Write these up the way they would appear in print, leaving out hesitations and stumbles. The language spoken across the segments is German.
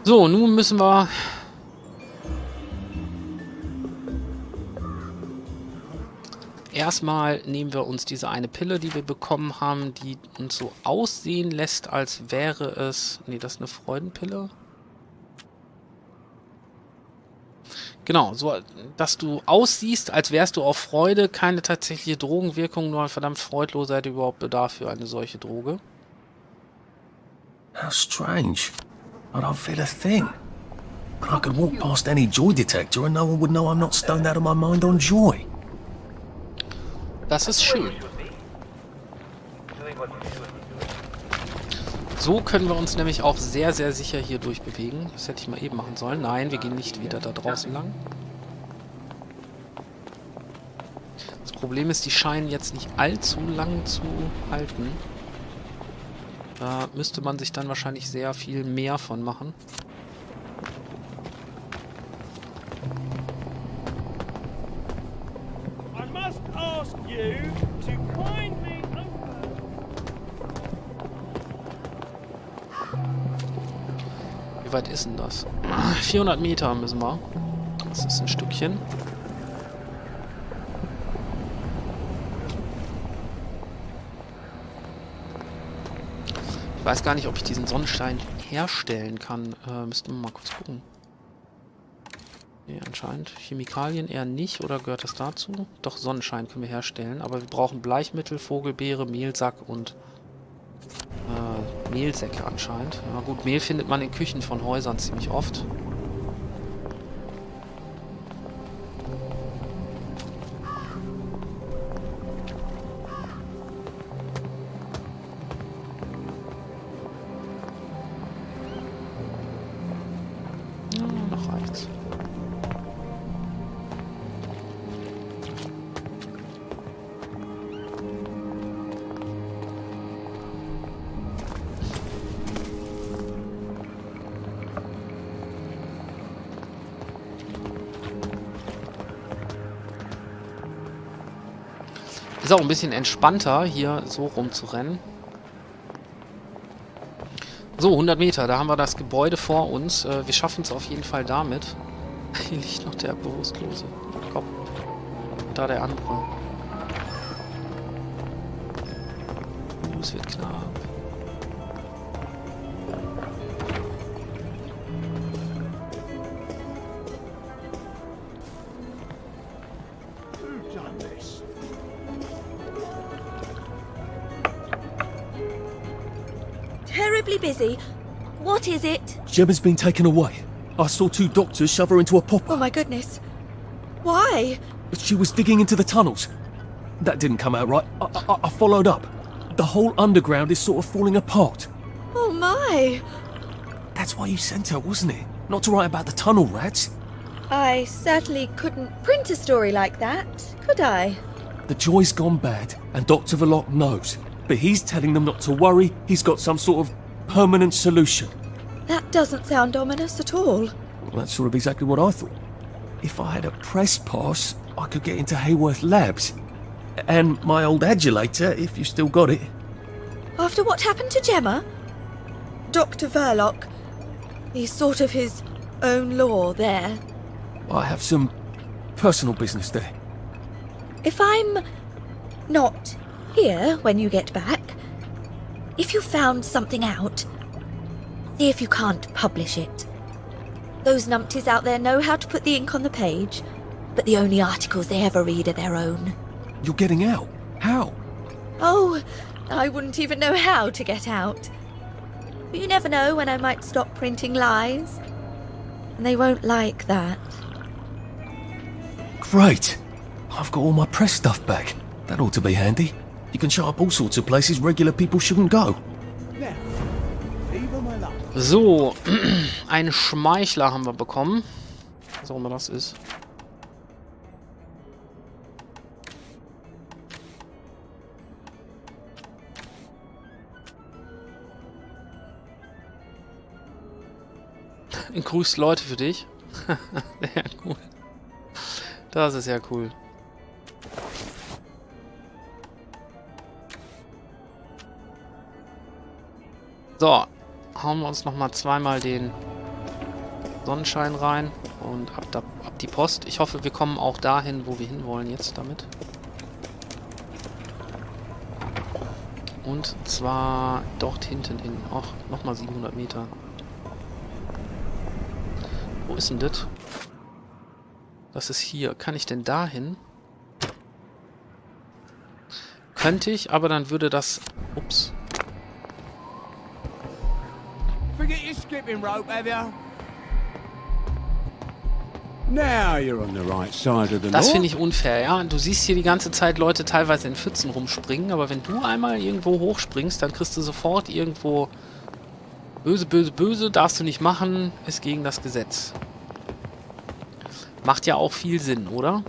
So, nun müssen wir... Erstmal nehmen wir uns diese eine Pille, die wir bekommen haben, die uns so aussehen lässt, als wäre es... Nee, das ist eine Freudenpille. Genau, so, dass du aussiehst, als wärst du auf Freude, keine tatsächliche Drogenwirkung, nur ein verdammt freudloser hätte überhaupt Bedarf für eine solche Droge. How strange. I don't feel a thing. But I could walk past any joy detector and no one would know I'm not stoned out of my mind on joy. Das ist schön. So können wir uns nämlich auch sehr, sehr sicher hier durchbewegen. Das hätte ich mal eben machen sollen. Nein, wir gehen nicht wieder da draußen lang. Das Problem ist, die scheinen jetzt nicht allzu lang zu halten. Da müsste man sich dann wahrscheinlich sehr viel mehr von machen. I must ask you to kindly open. 'Wie weit ist denn das? 400 Meter müssen wir. Das ist ein Stückchen. Ich weiß gar nicht, ob ich diesen Sonnenstein herstellen kann. Müssten wir mal kurz gucken. Nee, anscheinend. Chemikalien eher nicht, oder gehört das dazu? Doch, Sonnenschein können wir herstellen, aber wir brauchen Bleichmittel, Vogelbeere, Mehlsack und Mehlsäcke anscheinend. Ja gut, Mehl findet man in Küchen von Häusern ziemlich oft. Ja, noch reicht's. Ist auch ein bisschen entspannter, hier so rumzurennen. So, 100 Meter, da haben wir das Gebäude vor uns. Wir schaffen es auf jeden Fall damit. Hier liegt noch der bewusstlose Kopf. Und da der andere. Es wird knapp. Who done this? Terribly busy. What is it? Gemma's been taken away. I saw two doctors shove her into a popper. Oh my goodness. Why? She was digging into the tunnels. That didn't come out right. I followed up. The whole underground is sort of falling apart. Oh my. That's why you sent her, wasn't it? Not to write about the tunnel rats. I certainly couldn't print a story like that, could I? The joy's gone bad, and Dr. Verloc knows. But he's telling them not to worry. He's got some sort of permanent solution. That doesn't sound ominous at all. Well, that's sort of exactly what I thought. If I had a press pass, I could get into Hayworth Labs. And my old adulator, if you still got it. After what happened to Gemma? Dr. Verloc. He's sort of his own law there. I have some personal business there. If I'm not here when you get back, if you found something out, see if you can't publish it. Those numpties out there know how to put the ink on the page, but the only articles they ever read are their own. You're getting out? How? Oh, I wouldn't even know how to get out. But you never know when I might stop printing lies. And they won't like that. Great. I've got all my press stuff back. That ought to be handy. You can show up all sorts of places regular people shouldn't go. Now, Viva my love. So, einen Schmeichler haben wir bekommen. Was auch immer das ist. Grüßt Leute für dich. Sehr cool. Das ist ja cool. So, hauen wir uns nochmal zweimal den Sonnenschein rein und ab die Post. Ich hoffe, wir kommen auch dahin, wo wir hinwollen jetzt damit. Und zwar dort hinten hin. Ach, nochmal 700 Meter. Wo ist denn das? Das ist hier. Kann ich denn dahin? Könnte ich, aber dann würde das... Ups. Forget your skipping rope, have ya? Now you're on the right side of the Das law. finde ich unfair, ja. Du siehst hier die ganze Zeit Leute teilweise in Pfützen rumspringen, aber wenn du einmal irgendwo hochspringst, dann kriegst du sofort irgendwo böse, böse, böse, darfst du nicht machen, ist gegen das Gesetz. Macht ja auch viel Sinn, oder?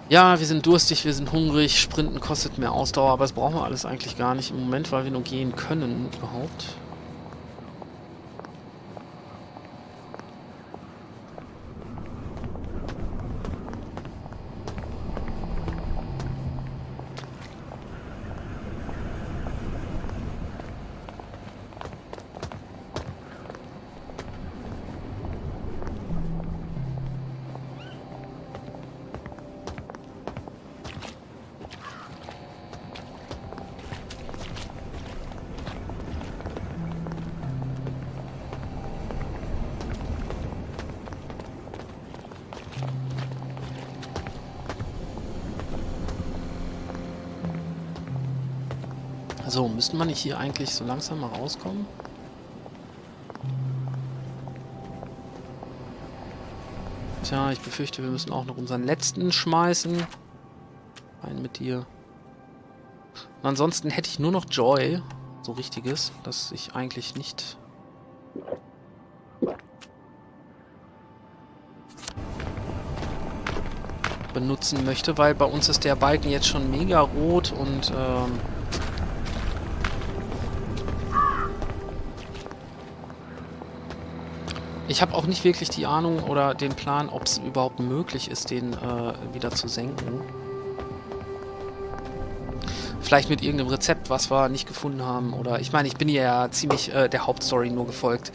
Ja, wir sind durstig, wir sind hungrig, Sprinten kostet mehr Ausdauer, aber das brauchen wir alles eigentlich gar nicht im Moment, weil wir nur gehen können überhaupt. So, müssten wir nicht hier eigentlich so langsam mal rauskommen? Tja, ich befürchte, wir müssen auch noch unseren letzten schmeißen. Einen mit dir. Und ansonsten hätte ich nur noch Joy. So richtiges, das ich eigentlich nicht... benutzen möchte, weil bei uns ist der Balken jetzt schon mega rot und ich habe auch nicht wirklich die Ahnung oder den Plan, ob es überhaupt möglich ist, den wieder zu senken. Vielleicht mit irgendeinem Rezept, was wir nicht gefunden haben. Oder ich meine, ich bin hier ja ziemlich der Hauptstory nur gefolgt.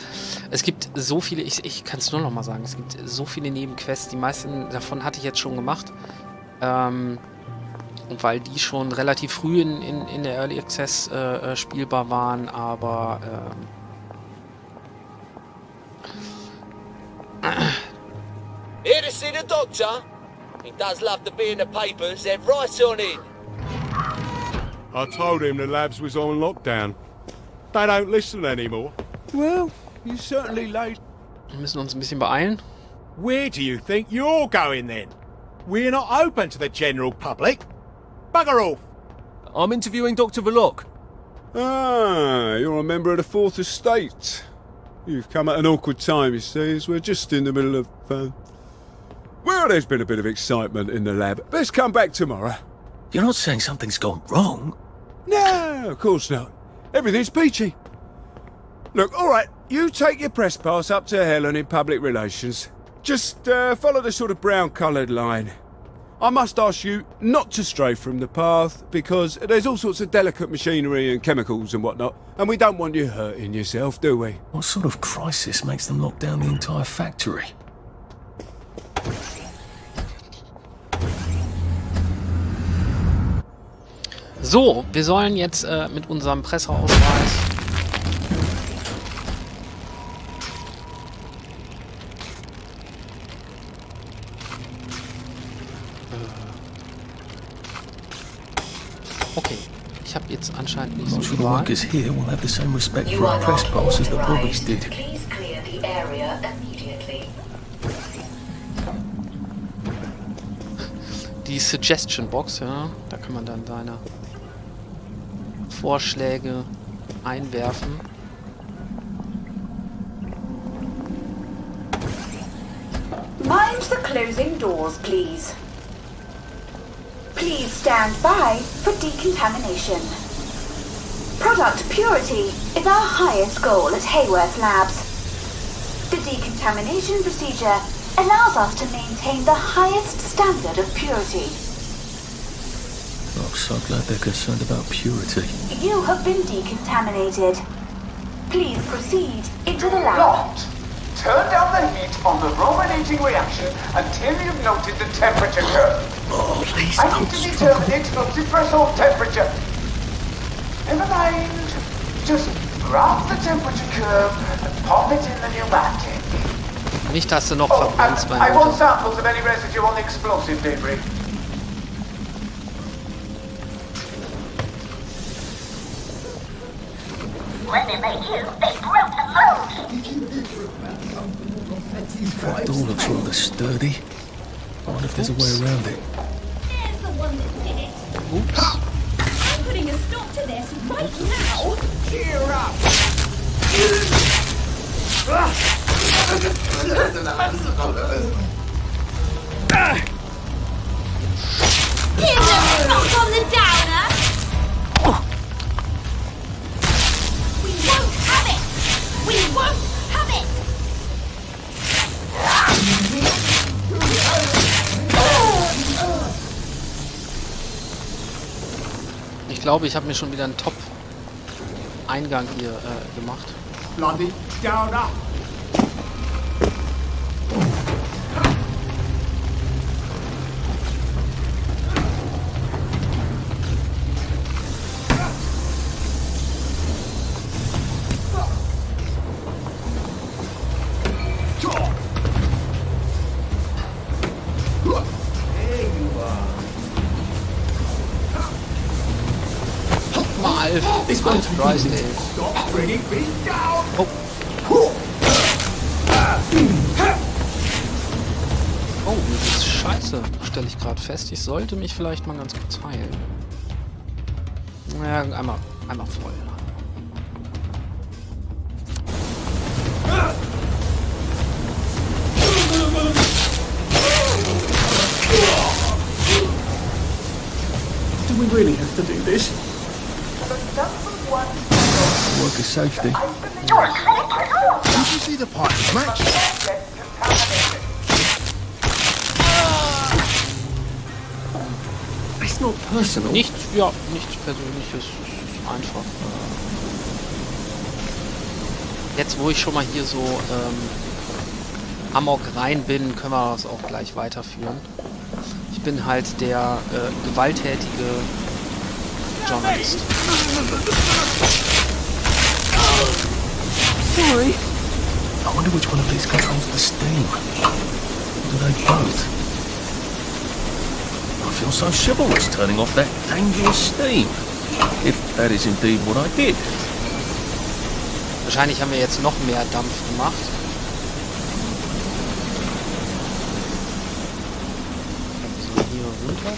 Es gibt so viele, ich kann es nur noch mal sagen, es gibt so viele Nebenquests. Die meisten davon hatte ich jetzt schon gemacht. Weil die schon relativ früh in der Early Access spielbar waren, aber Here to see the doctor? He does love to be in the papers, they're right on in. I told him the labs was on lockdown. They don't listen anymore. Well, you certainly laid... wir müssen uns ein bisschen beeilen. Where do you think you're going then? We're not open to the general public. Bugger off! I'm interviewing Dr. Verloc. Ah, you're a member of the Fourth Estate. You've come at an awkward time, you see, as we're just in the middle of... well, there's been a bit of excitement in the lab. Let's come back tomorrow. You're not saying something's gone wrong? No, of course not. Everything's peachy. Look, all right, you take your press pass up to Helen in public relations. Just follow the sort of brown-coloured line. I must ask you not to stray from the path, because there's all sorts of delicate machinery and chemicals and whatnot, and we don't want you hurting yourself, do we? What sort of crisis makes them lock down the entire factory? So, wir sollen jetzt mit unserem Presseausweis okay, ich habe jetzt anscheinend nicht so Most of viel the Wahl. workers here will have the same respect You for are a press not pass as the Bobbies authorized. did. Please clear the area immediately. Die Suggestion Box, ja, da kann man dann seine Vorschläge einwerfen. Mind the closing doors, please. Please stand by for decontamination. Product purity is our highest goal at Hayworth Labs. The decontamination procedure allows us to maintain the highest standard of purity. I'm so glad they're concerned about purity. You have been decontaminated. Please proceed into the lab. Locked. Turn down the heat on the brominating reaction until you've noted the temperature curve. Oh, please I don't need to struggle. determine the explosive threshold temperature. Never mind. Just graph the temperature curve and pop it in the pneumatic. Nicht, dass du noch Oh, and verbrennst, mein I want Guter. samples of any residue on the explosive debris. When they made you, they broke the mold. That door looks rather sturdy. I wonder if there's a way around it. There's the one that did it. Oops. I'm putting a stop to this right now. Cheer up. Give them a knock on the downer. We won't have it. We won't have it. Ich glaube, ich habe mir schon wieder einen Top-Eingang hier gemacht. Bloody downer. Mal! This one's Drysdale. Stop bringing me down. Oh, mir geht's scheiße, stelle ich gerade fest. Ich sollte mich vielleicht mal ganz kurz heilen. Ja, einmal voll. Do we really have to do this? Worker safety. Did you see the pipe smash? It's not personal. Nichts Persönliches, ist einfach. Jetzt, wo ich schon mal hier so amok rein bin, können wir das auch gleich weiterführen. Ich bin halt der gewalttätige Journalist. Sorry. I wonder which one of these controls the steam. Or do they both? I feel so chivalrous turning off that dangerous steam. If that is indeed what I did. Wahrscheinlich haben wir jetzt noch mehr Dampf gemacht. So, hier runter.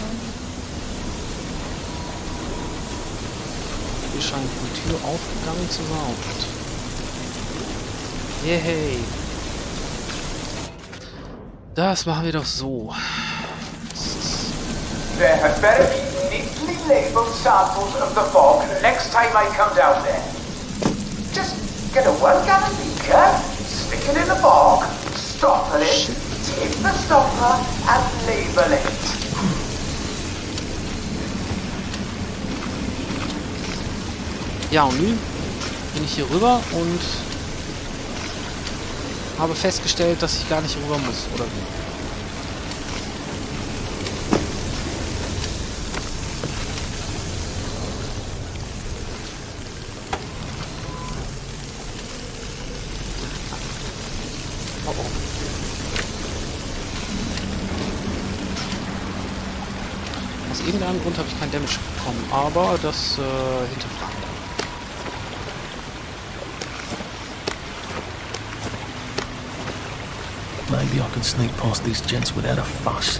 Hier scheint die Tür aufgegangen zu sein. Yay! Das machen wir doch so. There had better be neatly labelled samples of the fog next time I come down there. Just get a 1-gallon beaker, stick it in the fog, stopper it, take the stopper and label it. Ja, und nun bin ich hier rüber und habe festgestellt, dass ich gar nicht rüber muss, oder wie? Oh, oh. Aus irgendeinem Grund habe ich kein Damage bekommen, aber das hinterfragt. Maybe I can sneak past these gents without a fuss.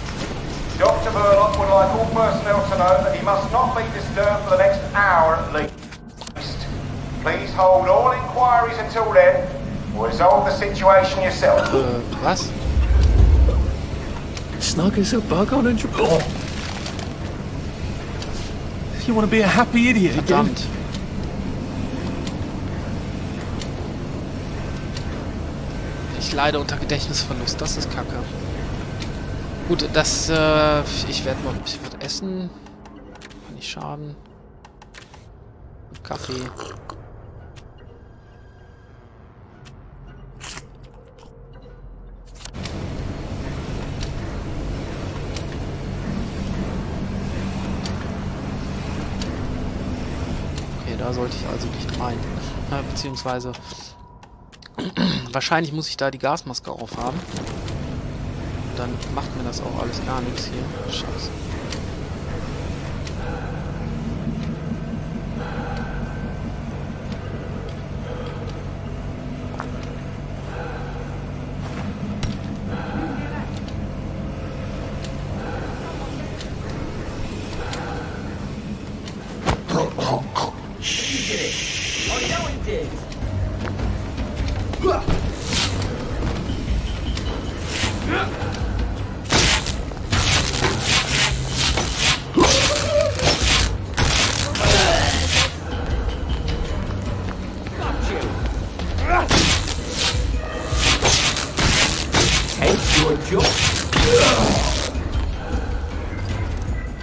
Dr. Burlock would like all personnel to know that he must not be disturbed for the next hour at least. Please hold all inquiries until then, or resolve the situation yourself. Was? Snug as a bug on a oh. You want to be a happy idiot again? Verdammt. Ich leide unter Gedächtnisverlust. Das ist kacke. Gut, das, ich werde mal ein bisschen was essen. Kann nicht schaden. Kaffee. Okay, da sollte ich also nicht rein. Beziehungsweise wahrscheinlich muss ich da die Gasmaske aufhaben. Dann macht mir das auch alles gar nichts hier. Scheiße.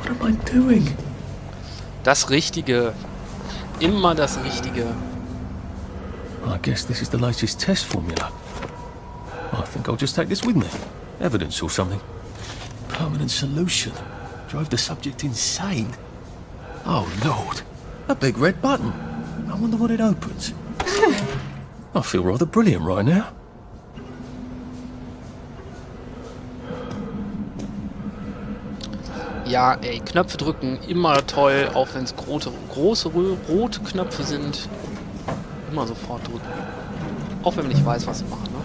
What am I doing? Das Richtige. Immer das Richtige. I guess this is the latest test formula. I think I'll just take this with me. Evidence or something. Permanent solution. Drove the subject insane. Oh, Lord. A big red button. I wonder what it opens. I feel rather brilliant right now. Ja, ey, Knöpfe drücken, immer toll, auch wenn es große rote Knöpfe sind. Immer sofort drücken. Auch wenn man nicht weiß, was sie machen, ne?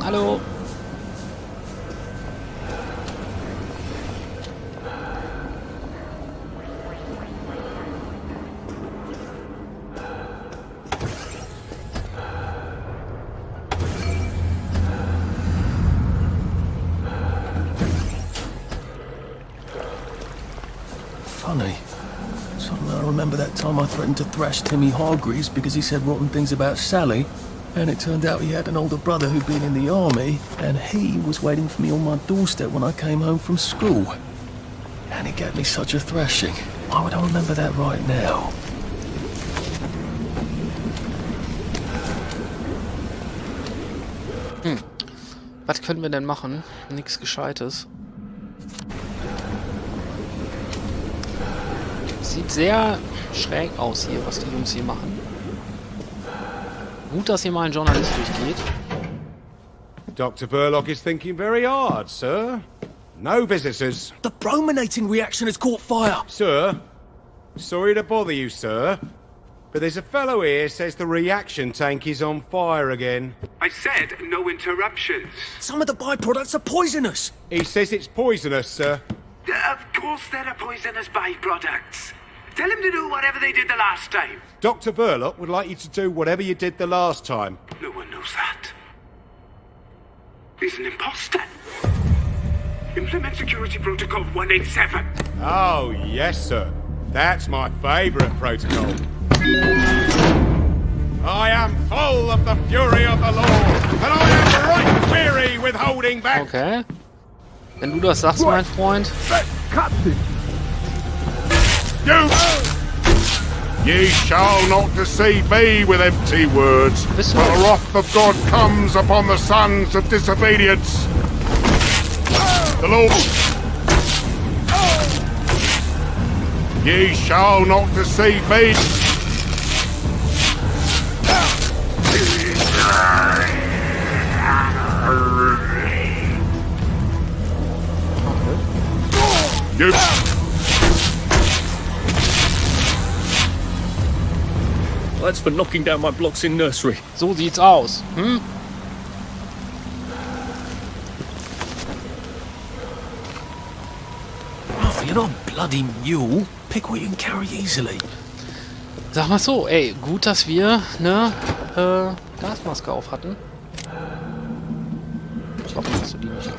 Hallo! Funny. Suddenly I remember that time I threatened to thrash Timmy Hargreaves because he said rotten things about Sally, and it turned out he had an older brother who'd been in the army, and he was waiting for me on my doorstep when I came home from school. And he gave me such a thrashing. Why would I remember that right now? Was können wir denn machen? Nichts Gescheites. Sieht sehr schräg aus hier, was die Jungs hier machen. Gut, dass hier mal ein Journalist durchgeht. Dr. Verloc is thinking very hard, sir. No visitors. The brominating reaction has caught fire! Sir, sorry to bother you, sir, but there's a fellow here says the reaction tank is on fire again. I said no interruptions. Some of the byproducts are poisonous! He says it's poisonous, sir. Of course there are poisonous byproducts. Tell him to do whatever they did the last time. Dr. Verloc would like you to do whatever you did the last time. No one knows that. He's an imposter. Implement Security Protocol 187. Oh, yes, sir. That's my favourite protocol. I am full of the fury of the law, and I am right weary with holding back. Okay. Wenn du das sagst, mein Freund. Ye shall not deceive me with empty words, for the wrath of God comes upon the sons of disobedience. The Lord. Ye shall not deceive me. You. That's for knocking down my blocks in nursery. So sieht's aus. Hm? Oh, you're not a bloody mule. Pick what you can carry easily. Sag mal so, ey, gut, dass wir eine Gasmaske auf hatten. Ich hoffe, dass du die nicht hast.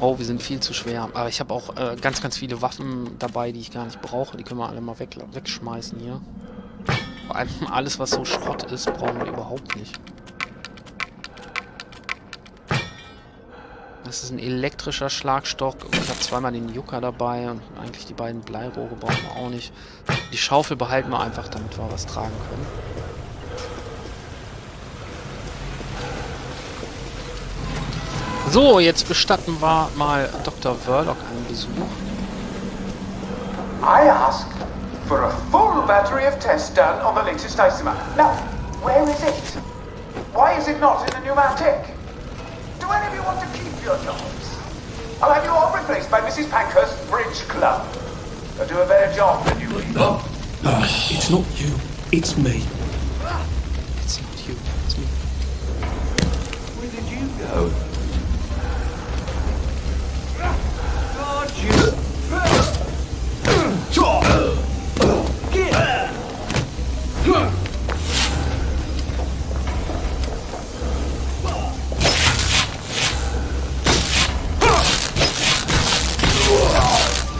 Oh, wir sind viel zu schwer. Aber ich habe auch ganz, ganz viele Waffen dabei, die ich gar nicht brauche. Die können wir alle mal wegschmeißen hier. Vor allem alles, was so Schrott ist, brauchen wir überhaupt nicht. Das ist ein elektrischer Schlagstock. Ich habe zweimal den Jucker dabei und eigentlich die beiden Bleirohre brauchen wir auch nicht. Die Schaufel behalten wir einfach, damit wir was tragen können. So, jetzt bestatten wir mal Dr. Verloc einen Besuch. I asked for a full battery of tests done on the latest isomer. Now, where is it? Why is it not in the pneumatic? Do any of you want to keep your jobs? I'll have you all replaced by Mrs. Pankhurst's Bridge Club. They'll do a better job than you will. It's not you. It's me. It's not you, it's me. Where did you go? God, you...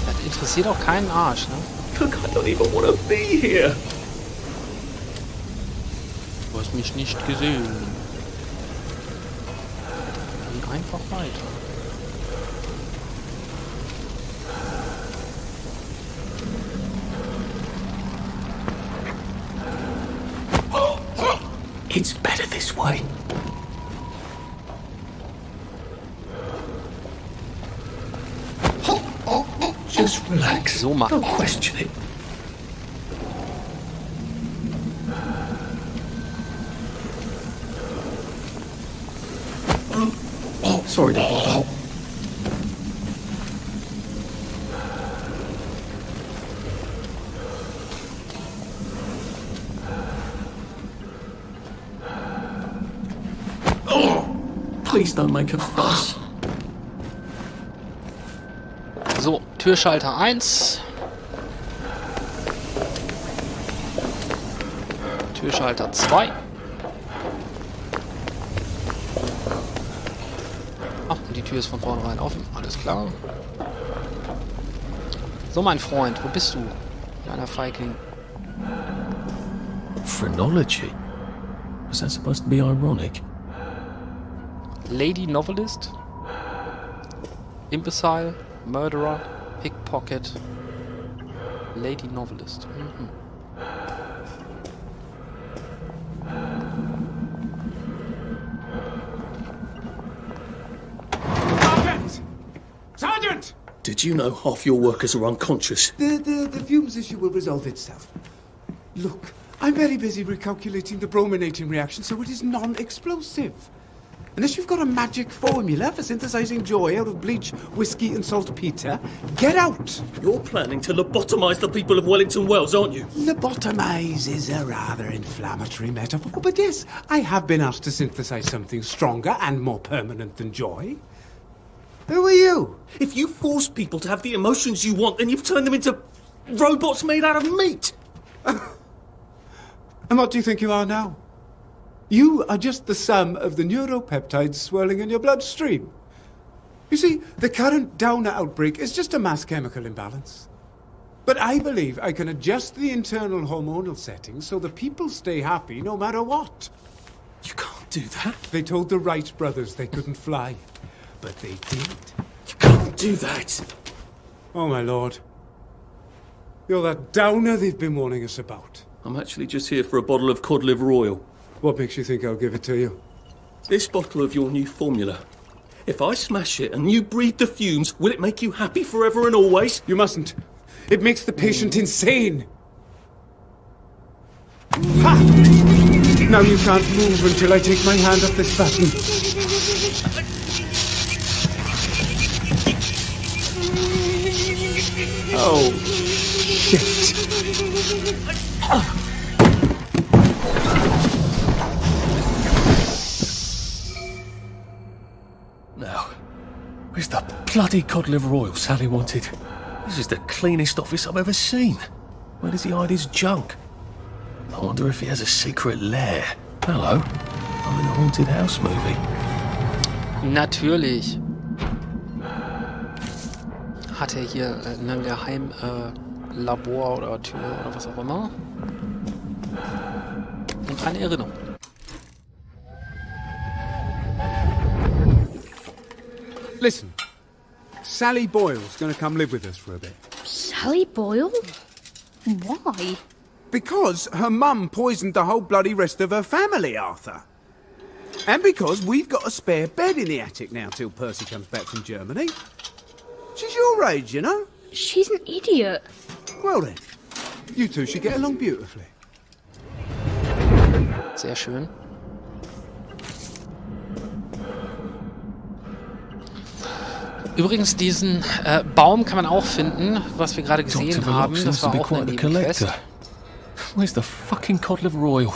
Das interessiert auch keinen Arsch, ne? Look, I don't even want to be here. Du hast mich nicht gesehen. Geh einfach weiter. It's better this way. Just relax. So machen. Don't question it. Sorry to bother. Please don't make a fuss. So, Türschalter 1. Türschalter 2. Ach, und die Tür ist von vornherein offen. Alles klar. So, mein Freund, wo bist du? Kleiner Feigling. Phrenology? Was that supposed to be ironic? Lady Novelist. Imbecile. Murderer. Pickpocket. Lady Novelist. Mhm. Sergeant! Sergeant! Did you know half your workers are unconscious? The fumes issue will resolve itself. Look, I'm very busy recalculating the brominating reaction, so it is non-explosive. Unless you've got a magic formula for synthesizing joy out of bleach, whiskey and saltpeter, get out! You're planning to lobotomize the people of Wellington Wells, aren't you? Lobotomize is a rather inflammatory metaphor, but yes, I have been asked to synthesize something stronger and more permanent than joy. Who are you? If you force people to have the emotions you want, then you've turned them into robots made out of meat. And what do you think you are now? You are just the sum of the neuropeptides swirling in your bloodstream. You see, the current Downer outbreak is just a mass chemical imbalance. But I believe I can adjust the internal hormonal settings so the people stay happy no matter what. You can't do that. They told the Wright brothers they couldn't fly, but they did. You can't do that. Oh, my lord. You're that Downer they've been warning us about. I'm actually just here for a bottle of cod liver oil. What makes you think I'll give it to you? This bottle of your new formula. If I smash it and you breathe the fumes, will it make you happy forever and always? You mustn't. It makes the patient insane. Ha! Now you can't move until I take my hand off this button. Oh, shit. Now, where's the bloody cod liver oil Sally wanted? This is the cleanest office I've ever seen. Where does he hide his junk? I wonder if he has a secret lair. Hello, I'm in a haunted house movie. Natürlich. hat er hier ein Geheimlabor oder Tür oder was auch immer. Und eine Erinnerung. Listen, Sally Boyle's gonna come live with us for a bit. Sally Boyle? Why? Because her mum poisoned the whole bloody rest of her family, Arthur. And because we've got a spare bed in the attic now till Percy comes back from Germany. She's your age, you know? She's an idiot. Well then, you two should get along beautifully. Sehr schön. Übrigens, diesen Baum kann man auch finden, was wir gerade gesehen haben. Das war auch eine Nebenquest. Where's the fucking cod liver oil?